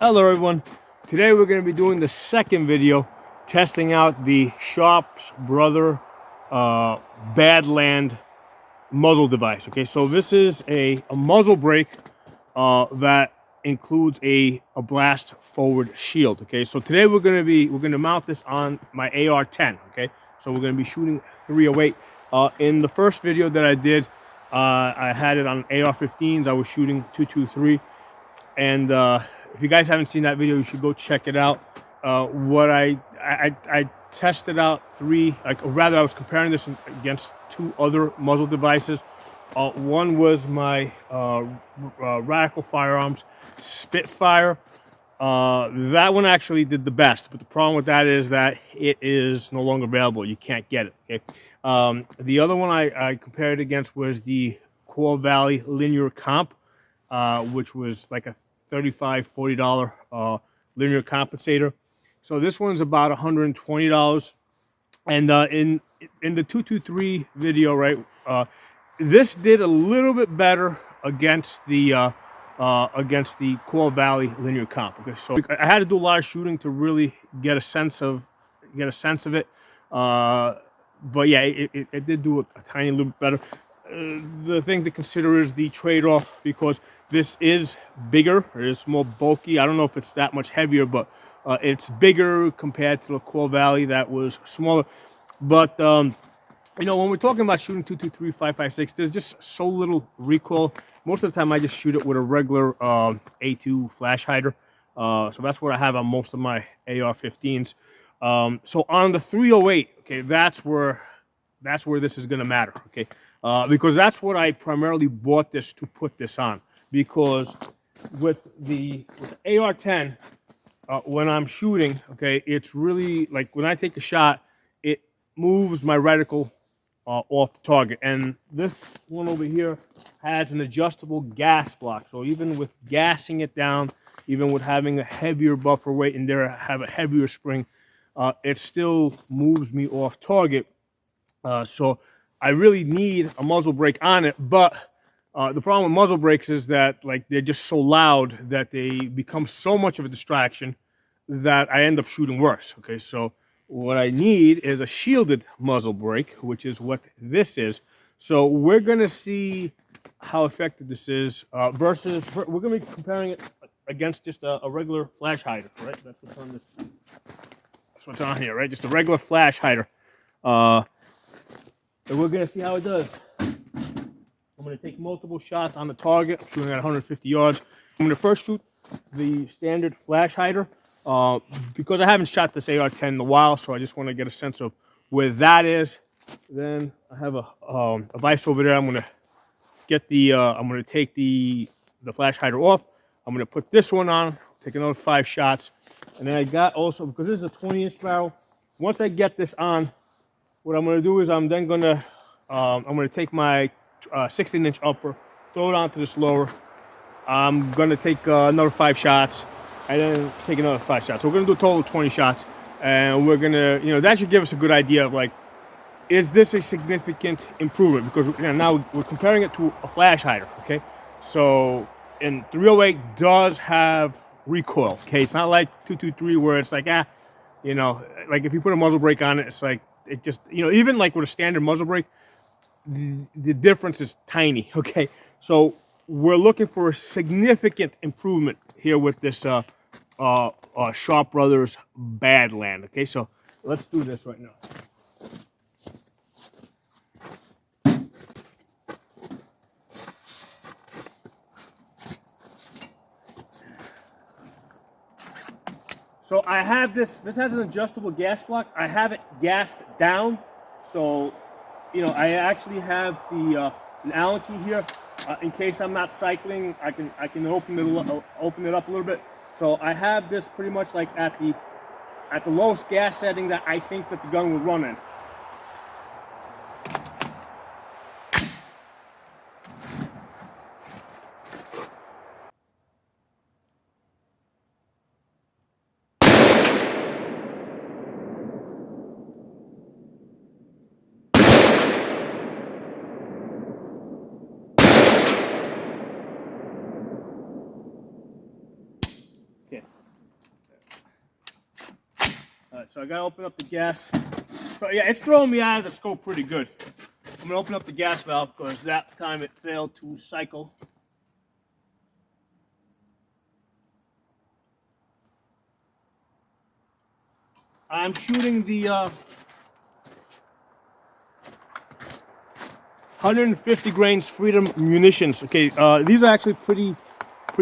Hello everyone, today we're going to be doing the second video testing out the Sharp's Brother Badlands muzzle device. Okay, so this is a muzzle brake that includes a blast forward shield. Okay, so today we're going to mount this on my AR-10. Okay, so we're going to be shooting 308. In the first video that I did, I had it on AR-15s. I was shooting 223. And if you guys haven't seen that video, you should go check it out. What I tested out I was comparing this against two other muzzle devices. One was my Radical Firearms Spitfire. That one actually did the best, but the problem with that is that it is no longer available. You can't get it. Okay. The other one I compared it against was the Core Valley Linear Comp, which was like a $35–40 linear compensator. So this one's about $120. And in the 223 video, right, this did a little bit better against the Core Valley linear comp. Okay, so I had to do a lot of shooting to really get a sense of it. But yeah, it did do a tiny little bit better. The thing to consider is the trade-off, because this is bigger, it's more bulky. I don't know if it's that much heavier, but it's bigger compared to the Core Valley that was smaller. But you know, when we're talking about shooting 223, 5.56, there's just so little recoil. Most of the time I just shoot it with a regular A2 flash hider. So that's what I have on most of my AR-15s. So on the 308, okay, that's where this is going to matter, okay? Because that's what I primarily bought this to put this on. Because with the AR-10, when I'm shooting, okay, it's really like when I take a shot, it moves my reticle off the target. And this one over here has an adjustable gas block. So even with gassing it down, even with having a heavier buffer weight in there, have a heavier spring, it still moves me off target. So I really need a muzzle brake on it, but the problem with muzzle brakes is that they're just so loud that they become so much of a distraction that I end up shooting worse. Okay, so what I need is a shielded muzzle brake, which is what this is. So we're gonna see how effective this is versus we're gonna be comparing it against just a regular flash hider, right? That's what's on this. That's what's on here, right? Just a regular flash hider. And we're going to see how it does. I'm going to take multiple shots on the target. I'm shooting at 150 yards. I'm going to first shoot the standard flash hider because I haven't shot this AR-10 in a while, so I just want to get a sense of where that is. Then I have a vise over there. I'm going to get the I'm going to take the flash hider off. I'm going to put this one on, take another 5 shots. And then I got also, because this is a 20-inch barrel, once I get this on, what I'm going to do is I'm going to take my 16-inch upper, throw it onto this lower. I'm going to take another 5 shots, and then take another 5 shots. So we're going to do a total of 20 shots, and we're going to, you know, that should give us a good idea of like, is this a significant improvement? Because you know, now we're comparing it to a flash hider, okay? So, and 308 does have recoil, okay? It's not like 223 where it's like, you know, like if you put a muzzle brake on it, it's like, it just, you know, even like with a standard muzzle brake, the difference is tiny, okay? So we're looking for a significant improvement here with this Sharp Brothers Badlands, okay? So let's do this right now. So I have this has an adjustable gas block. I have it gassed down. So, you know, I actually have the an Allen key here. In case I'm not cycling, I can open it up a little bit. So I have this pretty much like at the lowest gas setting that I think that the gun will run in. Okay, All right, so I gotta open up the gas. So yeah, it's throwing me out of the scope pretty good. I'm gonna open up the gas valve because that time it failed to cycle. I'm shooting the 150 grains Freedom munitions. Okay, these are actually pretty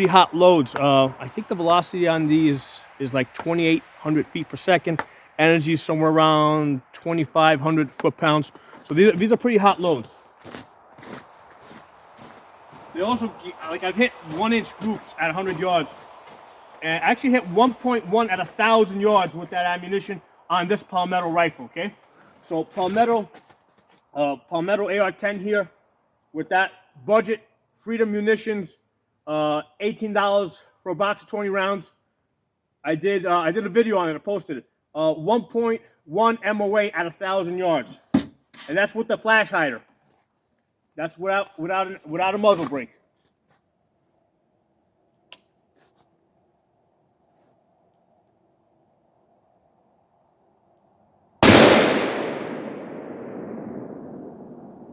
hot loads. I think the velocity on these is like 2,800 feet per second. Energy is somewhere around 2,500 foot-pounds. So these are pretty hot loads. They also, like, I've hit 1-inch groups at 100 yards. And I actually hit 1.1 at 1,000 yards with that ammunition on this Palmetto rifle, okay? So Palmetto AR-10 here with that budget Freedom munitions, $18 for a box of 20 rounds. I did a video on it. I posted it. 1.1 MOA at 1,000 yards, and that's with the flash hider. That's without a muzzle brake.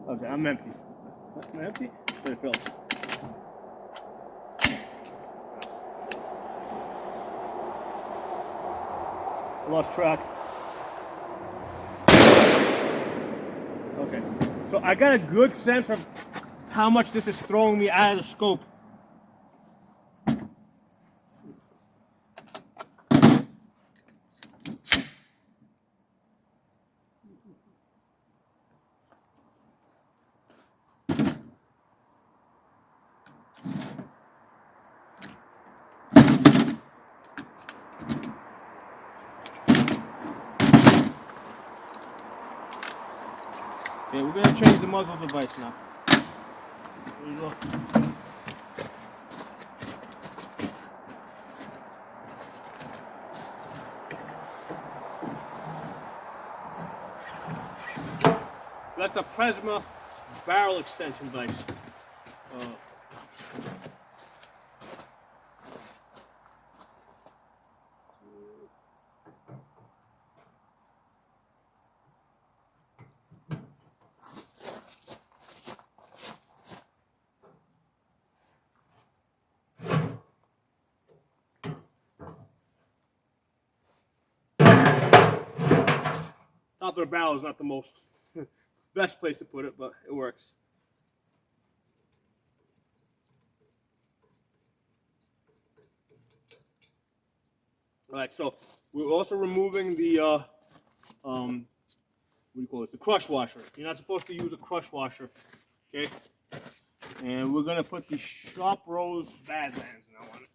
Okay, I'm empty. Am I empty? Let it fill. I lost track. Okay, so I got a good sense of how much this is throwing me out of the scope. Okay, we're gonna change the muzzle device now. There you go. That's the Prisma barrel extension device. Top of the barrel is not the most best place to put it, but it works. All right, so we're also removing the what do you call this? The crush washer. You're not supposed to use a crush washer, okay? And we're gonna put the Sharp Rose Badlands now on it.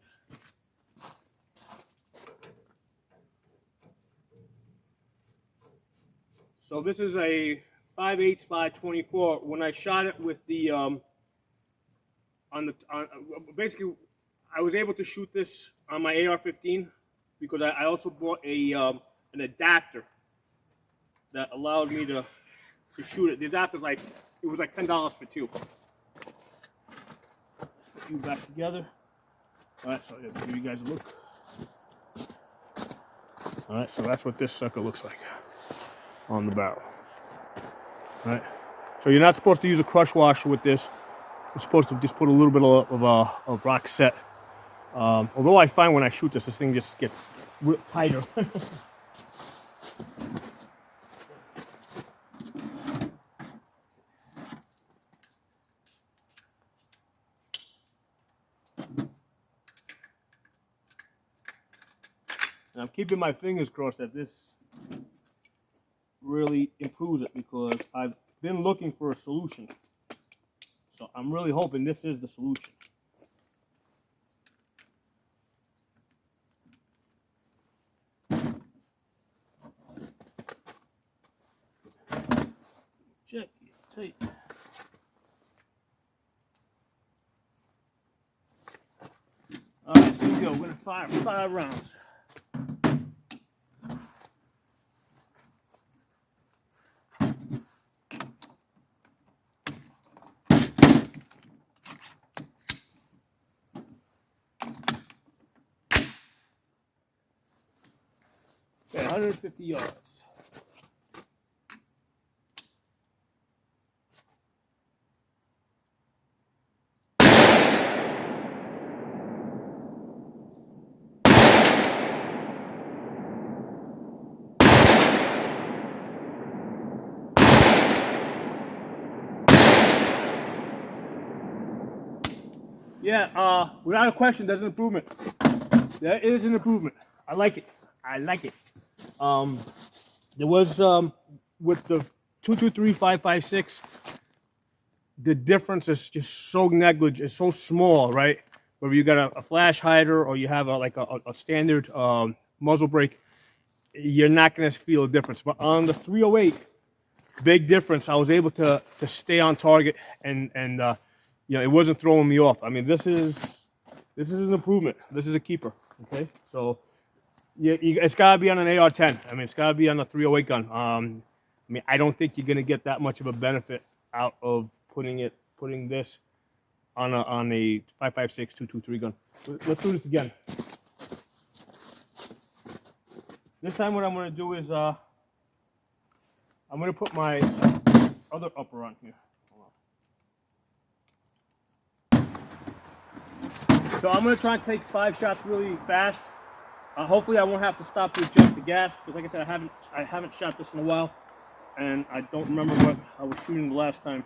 So this is a 5/8 by 24. When I shot it with the basically, I was able to shoot this on my AR-15 because I also bought a an adapter that allowed me to shoot it. The adapter's like, it was like $10 for two. Put you back together. All right, so I'll give you guys a look. All right, so that's what this sucker looks like on the barrel. All right, so you're not supposed to use a crush washer with this. You're supposed to just put a little bit of rock set. Although I find when I shoot this thing just gets tighter. And I'm keeping my fingers crossed that this really improves it because I've been looking for a solution. So I'm really hoping this is the solution. Check it, tape. All right, here we go. We're gonna fire 5 rounds. Okay, 150 yards. Yeah, without a question, there's an improvement. There is an improvement. I like it. I like it. There was with the 223-556, the difference is just so negligible. It's so small, right? Whether you got a flash hider or you have a standard muzzle brake, you're not going to feel a difference. But on the 308, big difference. I was able to stay on target and you know, it wasn't throwing me off. I mean, this is an improvement. This is a keeper. Okay, so yeah, it's got to be on an AR-10. I mean, it's got to be on a 308 gun. I mean, I don't think you're gonna get that much of a benefit out of putting this on a 5.56 223 gun. Let's do this again. This time, what I'm gonna do is I'm gonna put my other upper on here. So I'm gonna try and take 5 shots really fast. Hopefully I won't have to stop to adjust the gas because, like I said, I haven't shot this in a while, and I don't remember what I was shooting the last time.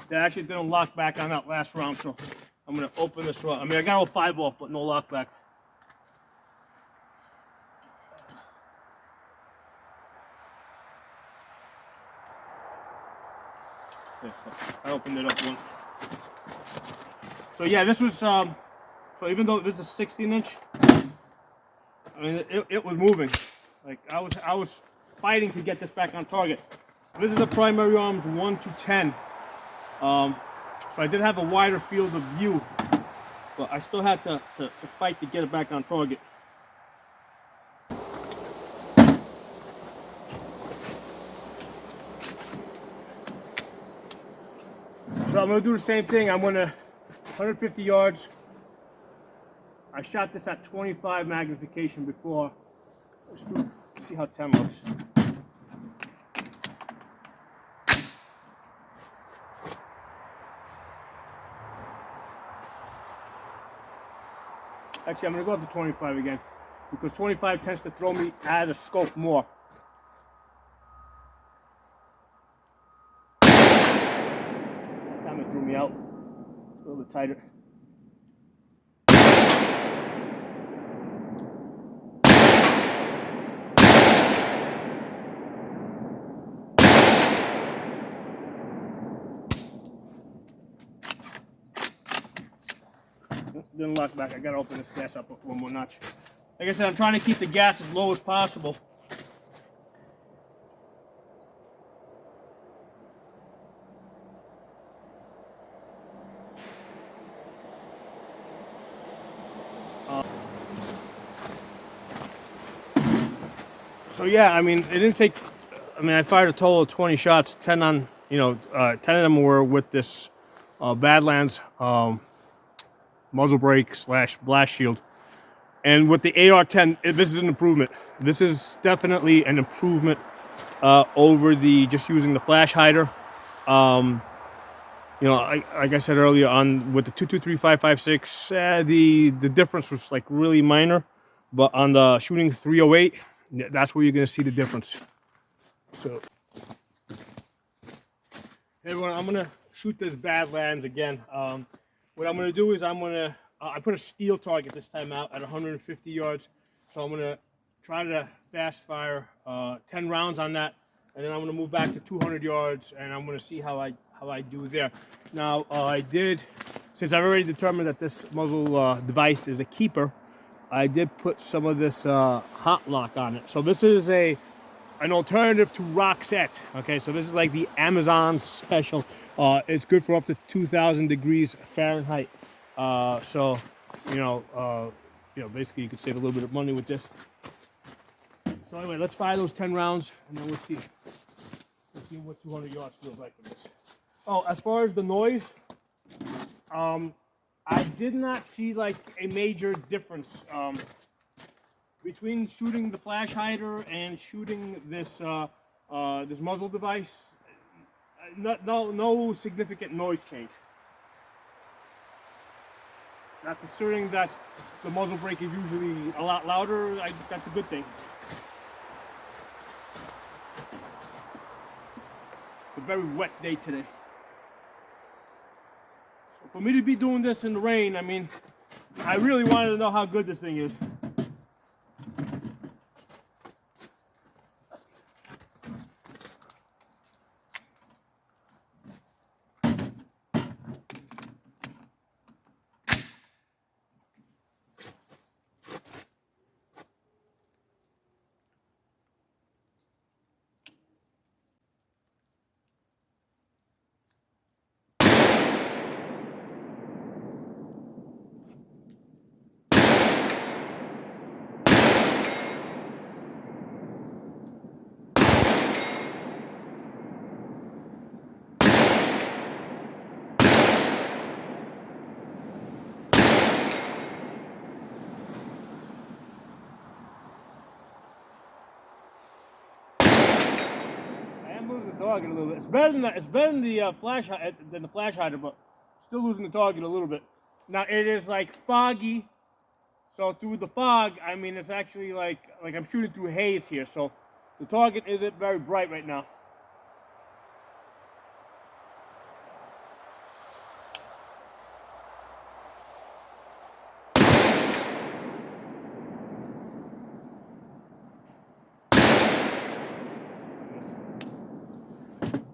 That actually didn't lock back on that last round, so I'm gonna open this one. I mean, I got all 5 off, but no lock back. Okay, so I opened it up one. So yeah, this was so even though this is a 16-inch, I mean, it was moving. Like I was fighting to get this back on target. This is a primary arms 1 to 10. So I did have a wider field of view, but I still had to fight to get it back on target. So I'm gonna do the same thing. I'm gonna 150 yards. I shot this at 25 magnification before. Let's see how 10 looks. Actually, I'm going to go up to 25 again because 25 tends to throw me out of the scope more. That time it threw me out a little bit tighter. Didn't lock back. I gotta open this gas up one more notch. Like I said, I'm trying to keep the gas as low as possible. So yeah, I mean, it didn't take. I mean, I fired a total of 20 shots. 10 on, 10 of them were with this Badlands muzzle brake / blast shield. And with the AR-10, this is an improvement. This is definitely an improvement over the just using the flash hider. Like I said earlier, with the 223-556, the difference was like really minor, but on the shooting 308, that's where you're gonna see the difference. So, hey everyone, I'm gonna shoot this Badlands again. What I'm gonna do is I put a steel target this time out at 150 yards. So I'm gonna try to fast fire 10 rounds on that and then I'm going to move back to 200 yards, and I'm going to see how I do there. Now, I did, since I've already determined that this muzzle device is a keeper, I did put some of this hot lock on it. So this is an alternative to Roxette. Okay, so this is like the Amazon special. It's good for up to 2,000 degrees Fahrenheit. So, basically you can save a little bit of money with this. So anyway, let's fire those 10 rounds, and then we'll see. Let's see what 200 yards feels like with this. Oh, as far as the noise, I did not see like a major difference between shooting the flash hider and shooting this this muzzle device. No significant noise change. Not considering that the muzzle brake is usually a lot louder, that's a good thing. It's a very wet day today. So for me to be doing this in the rain, I mean, I really wanted to know how good this thing is. Losing the target a little bit. It's better than that. It's better than the flash hider, but still losing the target a little bit. Now it is like foggy, so through the fog, I mean it's actually like I'm shooting through haze here. So the target isn't very bright right now.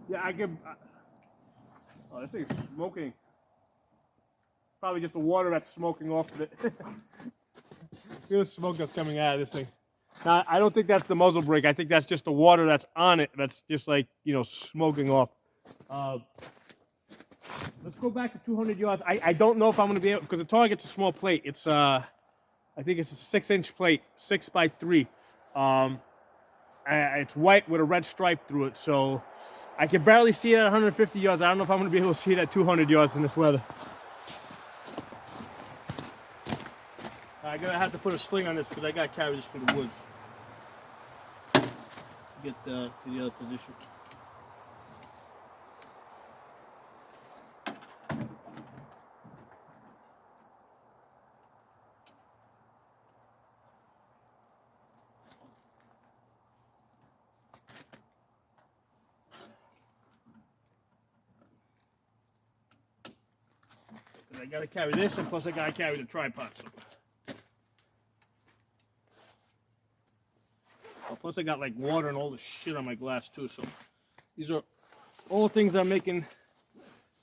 Yeah, I can. Oh, this thing's smoking. Probably just the water that's smoking off of it. Feel the smoke that's coming out of this thing. Now, I don't think that's the muzzle brake. I think that's just the water that's on it. That's just like, smoking off. Let's go back to 200 yards. I don't know if I'm going to be able, because the target's a small plate. It's I think it's a 6-inch plate, 6x3. It's white with a red stripe through it, so I can barely see it at 150 yards. I don't know if I'm going to be able to see it at 200 yards in this weather. I'm going to have to put a sling on this because I got to carry this through the woods. Get to the other position. I got to carry this, and plus I got to carry the tripod. So. Plus I got like water and all the shit on my glass too. So these are all things that are making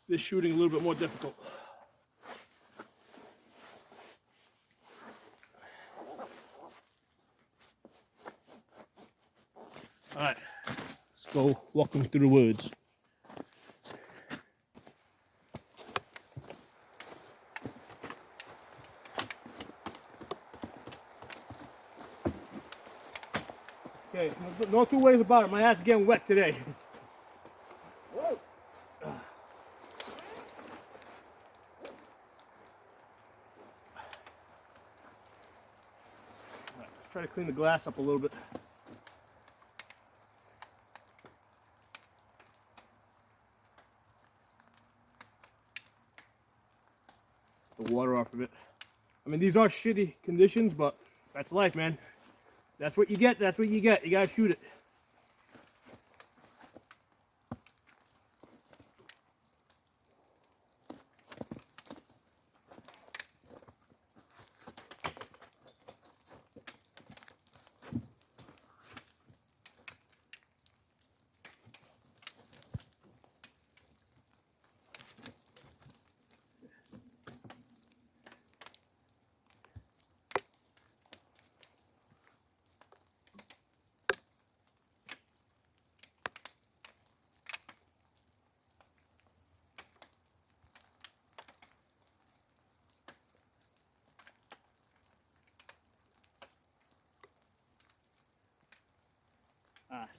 this shooting a little bit more difficult. All right, let's go walking through the woods. Okay, no two ways about it. My ass is getting wet today. Whoa. Right, let's try to clean the glass up a little bit. The water off of it. I mean, these are shitty conditions, but that's life, man. That's what you get. That's what you get. You gotta shoot it.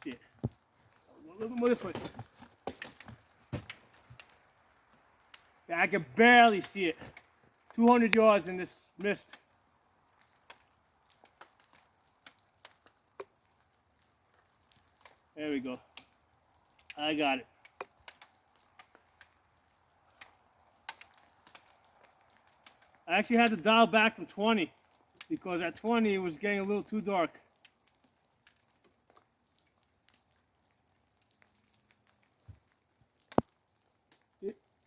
see it. A little bit more this way. Yeah, I can barely see it. 200 yards in this mist. There we go. I got it. I actually had to dial back from 20 because at 20 it was getting a little too dark.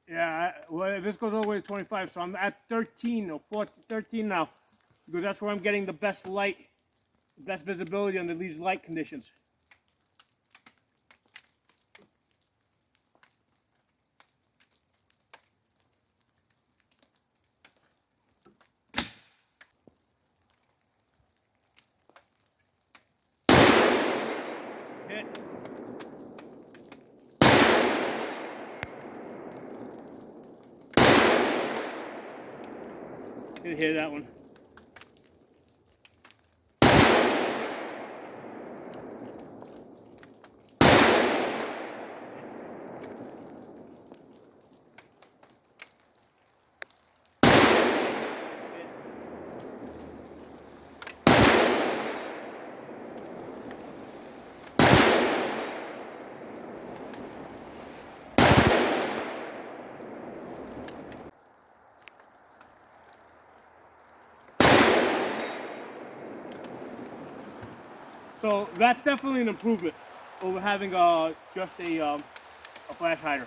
Yeah, well, this goes all the way to 25, so I'm at 13 or 14, 13 now, because that's where I'm getting the best light, best visibility under these light conditions. Hit. Didn't hear that one. So that's definitely an improvement over having just a flash hider.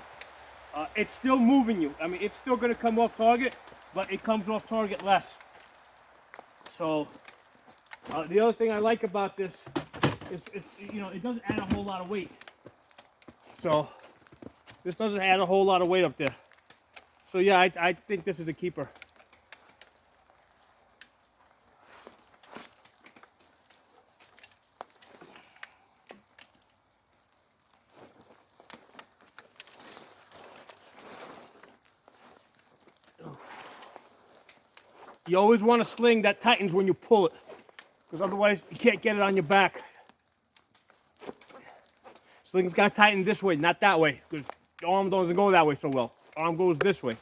It's still moving you. I mean, it's still going to come off target, but it comes off target less. So the other thing I like about this is, you know, it doesn't add a whole lot of weight. So this doesn't add a whole lot of weight up there. So yeah, I think this is a keeper. You always want a sling that tightens when you pull it, because otherwise you can't get it on your back. Sling's got to tighten this way, not that way, because the arm doesn't go that way so well. Arm goes this way.